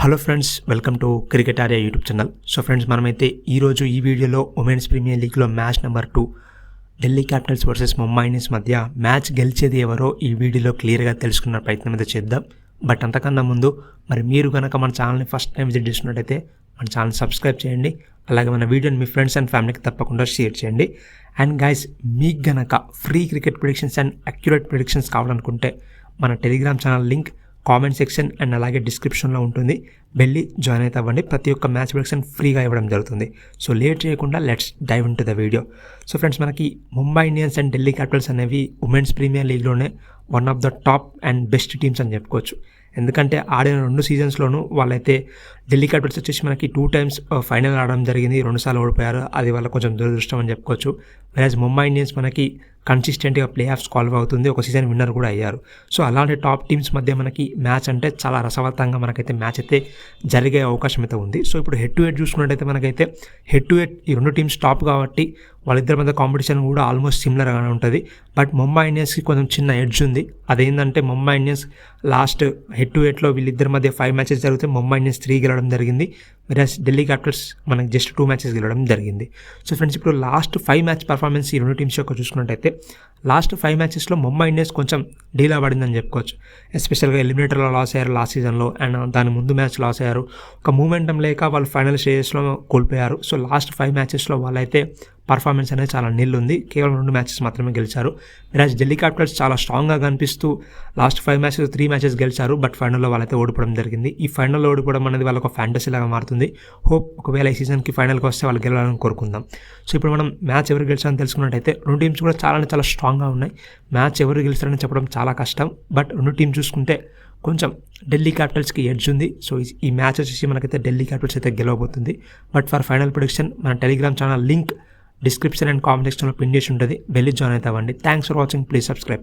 Hello friends, welcome to cricket Arya YouTube channel. So friends, మనమైతే ఈరోజు ఈ వీడియోలో ఉమెన్స్ ప్రీమియర్ లీగ్లో match number 2 Delhi Capitals versus Mumbai Indians మధ్య మ్యాచ్ గెలిచేది ఎవరో ఈ వీడియోలో క్లియర్గా తెలుసుకున్న ప్రయత్నం అయితే చేద్దాం. బట్ అంతకన్నా ముందు మీరు కనుక మన ఛానల్ని ఫస్ట్ టైం విజిట్ చేసినట్టయితే మన ఛానల్ సబ్స్క్రైబ్ చేయండి. అలాగే మన వీడియోని మీ ఫ్రెండ్స్ అండ్ ఫ్యామిలీకి తప్పకుండా షేర్ చేయండి. అండ్ గైస్, మీకు గనక free cricket predictions and accurate predictions కావాలనుకుంటే మన telegram channel link comment section and అలాగే డిస్క్రిప్షన్లో ఉంటుంది. వెళ్ళి జాయిన్ అయితే అవ్వండి. ప్రతి ఒక్క మ్యాచ్ ప్రిడిక్షన్ ఫ్రీగా ఇవ్వడం జరుగుతుంది. సో లేట్ చేయకుండా let's dive into the video. So friends, మనకి Mumbai Indians and Delhi Capitals అనేవి ఉమెన్స్ ప్రీమియర్ లీగ్లోనే one of the top and best teams అని చెప్పుకోవచ్చు. ఎందుకంటే ఆడిన 2 సీజన్స్లోనూ వాళ్ళైతే ఢిల్లీ క్యాపిటల్స్ వచ్చేసి మనకి 2 times ఫైనల్ ఆడడం జరిగింది, 2 సార్లు ఓడిపోయారు. అది వాళ్ళ కొంచెం దురదృష్టం అని చెప్పుకోవచ్చు. వెరాజ్ ముంబై ఇండియన్స్ మనకి కన్సిస్టెంట్గా ప్లే ఆఫ్స్ క్వాలిఫై అవుతుంది, ఒక సీజన్ విన్నర్ కూడా అయ్యారు. సో అలాంటి టాప్ టీమ్స్ మధ్య మనకి మ్యాచ్ అంటే చాలా రసవత్తంగా మనకైతే మ్యాచ్ అయితే జరిగే అవకాశం అయితే ఉంది. సో ఇప్పుడు హెడ్ టు హెడ్ చూసుకున్నట్టయితే మనకైతే హెడ్ టు హెడ్ ఈ 2 టీమ్స్ టాప్ కాబట్టి వాళ్ళిద్దరి మధ్య కాంపిటీషన్ కూడా ఆల్మోస్ట్ సిమిలర్గానే ఉంటుంది. బట్ ముంబై ఇండియన్స్కి కొంచెం చిన్న ఎడ్జ్ ఉంది. అదేంటంటే Mumbai Indians last head to హెడ్లో వీళ్ళిద్దరి మధ్య 5 మ్యాచెస్ జరిగితే ముంబై ఇండియన్స్ 3 గెలవడం జరిగింది. వెరాజ్ ఢిల్లీ క్యాపిటల్స్ మనకి జస్ట్ 2 మ్యాచెస్ గెలవడం జరిగింది. సో ఫ్రెండ్స్, ఇప్పుడు లాస్ట్ 5 మ్యాచ్ పర్ఫార్మెన్స్ ఈ 2 టీమ్స్ యొక్క చూసుకున్నట్టయితే లాస్ట్ 5 మ్యాచెస్లో ముంబై ఇండియన్స్ కొంచెం డీలా పడిందని చెప్పుకోవచ్చు. ఎస్పెషల్గా ఎలిమినేటర్లో లాస్ అయ్యారు లాస్ట్ సీజన్లో, అండ్ దాని ముందు మ్యాచ్ లాస్ అయ్యారు. ఒక మూమెంటం లేక వాళ్ళు ఫైనల్ స్టేజెస్లో కోల్పోయారు. సో లాస్ట్ 5 మ్యాచెస్లో వాళ్ళైతే పర్ఫార్మెన్స్ అనేది చాలా నీళ్ళు ఉంది. కేవలం 2 మ్యాచెస్ మాత్రమే గెలిచారు. వెరాజ్ ఢిల్లీ క్యాపిటల్స్ చాలా స్ట్రాంగ్గా కనిపిస్తూ లాస్ట్ 5 మ్యాచెస్ 3 మ్యాచెస్ గెలిచారు. బట్ ఫైనల్లో వాళ్ళైతే ఓడిపోవడం జరిగింది. ఈ ఫైనల్లో ఓడిపోవడం అనేది వాళ్ళకి ఒక ఫ్యాంటసీ లాగా మారుతుంది. హోప్ ఒకవేళ ఈ సీజన్కి ఫైనల్కి వస్తే వాళ్ళు గెలవాలని కోరుకుందాం. సో ఇప్పుడు మనం మ్యాచ్ ఎవరు గెలిచారని తెలుసుకున్నట్టయితే 2 టీమ్స్ కూడా చాలా స్ట్రాంగ్గా ఉన్నాయి. మ్యాచ్ ఎవరు గెలుస్తారని చెప్పడం చాలా కష్టం. బట్ 2 టీమ్స్ చూసుకుంటే కొంచెం ఢిల్లీ క్యాపిటల్స్కి ఎడ్జ్ ఉంది. సో ఈ మ్యాచ్ వచ్చేసి మనకైతే ఢిల్లీ క్యాపిటల్స్ అయితే గెలవబోతుంది. బట్ ఫర్ ఫైనల్ ప్రిడిక్షన్ మన telegram channel link description and comment సెక్షన్లో పిన్ చేసి ఉంటుంది. వెళ్ళి జాయిన్ అవుతామండి. Thanks for watching. Please subscribe.